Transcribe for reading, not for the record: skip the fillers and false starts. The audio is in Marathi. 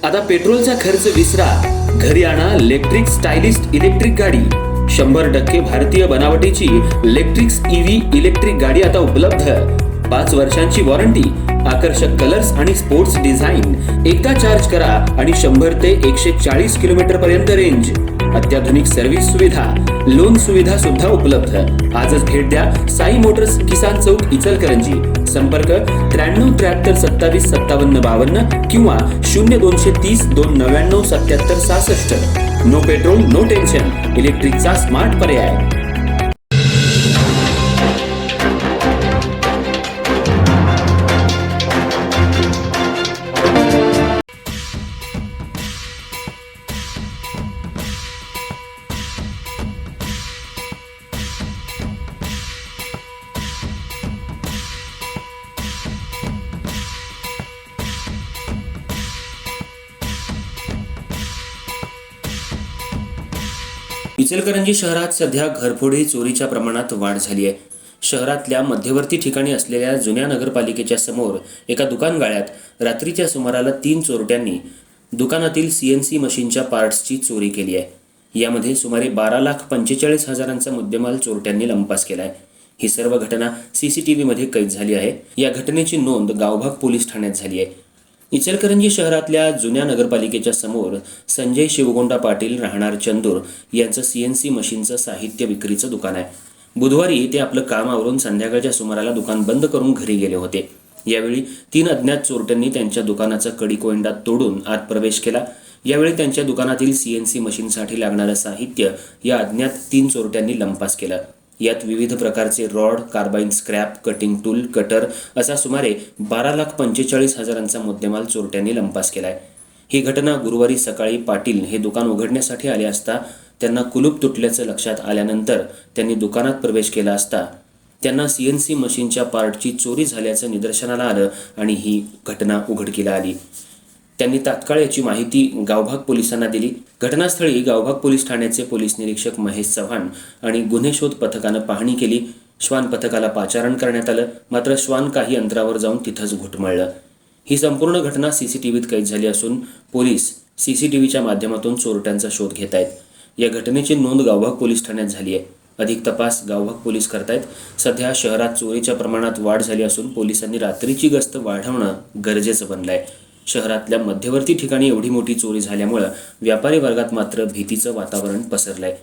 आता पेट्रोलचा खर्च विसरा, घरी आणा इलेक्ट्रिक स्टायलिस्ट इलेक्ट्रिक गाडी। 100% भारतीय बनावटीची इलेक्ट्रिक्स ईव्ही इलेक्ट्रिक गाडी आता उपलब्ध। 5 वर्षांची वॉरंटी, आकर्षक कलर्स आणि स्पोर्ट्स डिझाइन। एकदा चार्ज करा आणि 100 ते 140 किलोमीटर पर्यंत रेंज। अत्याधुनिक सर्व्हिस सुविधा, लोन सुविधा सुद्धा उपलब्ध। आजच भेट द्या साई मोटर्स, किसान चौक, इचलकरंजी। संपर्क 93 73 27 57 52 किंवा 0230 299 77 66। नो पेट्रोल नो टेन्शन, इलेक्ट्रिकचा स्मार्ट पर्याय। इचलकरंजी शहरात सध्या घरफोडी चोरीच्या प्रमाणात वाढ झाली आहे। शहरातल्या मध्यवर्ती ठिकाणी असलेल्या जुन्या नगरपालिकेच्या समोर एका दुकान गाळ्यात रात्रीच्या सुमाराला 3 चोरट्यांनी दुकानातील CNC मशीनच्या पार्ट्सची चोरी केली आहे। यामध्ये सुमारे 12,45,000चा मुद्देमाल चोरट्यांनी लंपास केलाय। ही सर्व घटना CCTV मध्ये कैद झाली आहे। या घटनेची नोंद गावभाग पोलीस ठाण्यात झाली आहे। इचलकरंजी शहरातल्या जुन्या नगरपालिकेच्या समोर संजय शिवगोंडा पाटील राहणार चंदूर यांचं CNC मशीनचं साहित्य विक्रीचं दुकान आहे। बुधवारी ते आपलं काम आवरून संध्याकाळच्या सुमाराला दुकान बंद करून घरी गेले होते। यावेळी 3 अज्ञात चोरट्यांनी त्यांच्या दुकानाचा कडी-कोंडा तोडून आत प्रवेश केला। यावेळी त्यांच्या दुकानातील CNC मशीनसाठी लागणारं साहित्य या अज्ञात 3 चोरट्यांनी लंपास केलं। यात विविध प्रकारचे rod, carbine scrap, cutting tool, cutter असा सुमारे 12,45,000चा मुद्देमाल चोरट्यांनी लंपास केलाय। ही घटना गुरुवारी सकाळी पाटील हे दुकान उघडण्यासाठी आले असता त्यांना कुलूप तुटल्याचं लक्षात आल्यानंतर त्यांनी दुकानात प्रवेश केला असता त्यांना CNC मशीनच्या पार्टची चोरी झाल्याचं निदर्शनाला आलं आणि ही घटना उघडकीला आली। त्यांनी तात्काळ याची माहिती गावभाग पोलिसांना दिली। घटनास्थळी गावभाग पोलीस ठाण्याचे पोलीस निरीक्षक महेश चव्हाण आणि गुन्हे शोध पथकानं पाहणी केली। श्वान पथकाला पाचारण करण्यात आलं, मात्र श्वान काही अंतरावर जाऊन तिथंच घुटमळलं। ही संपूर्ण घटना CCTVत कैद झाली असून पोलीस CCTVच्या माध्यमातून चोरट्यांचा शोध घेत आहेत। या घटनेची नोंद गावभाग पोलीस ठाण्यात झाली आहे। अधिक तपास गावभाग पोलीस करतायत। सध्या शहरात चोरीच्या प्रमाणात वाढ झाली असून पोलिसांनी रात्रीची गस्त वाढवणं गरजेचं बनलंय। शहरातल्या मध्यवर्ती ठिकाणी एवढी मोठी चोरी झाल्यामुळे व्यापारी वर्गात मात्र भीतीचं वातावरण पसरलंय।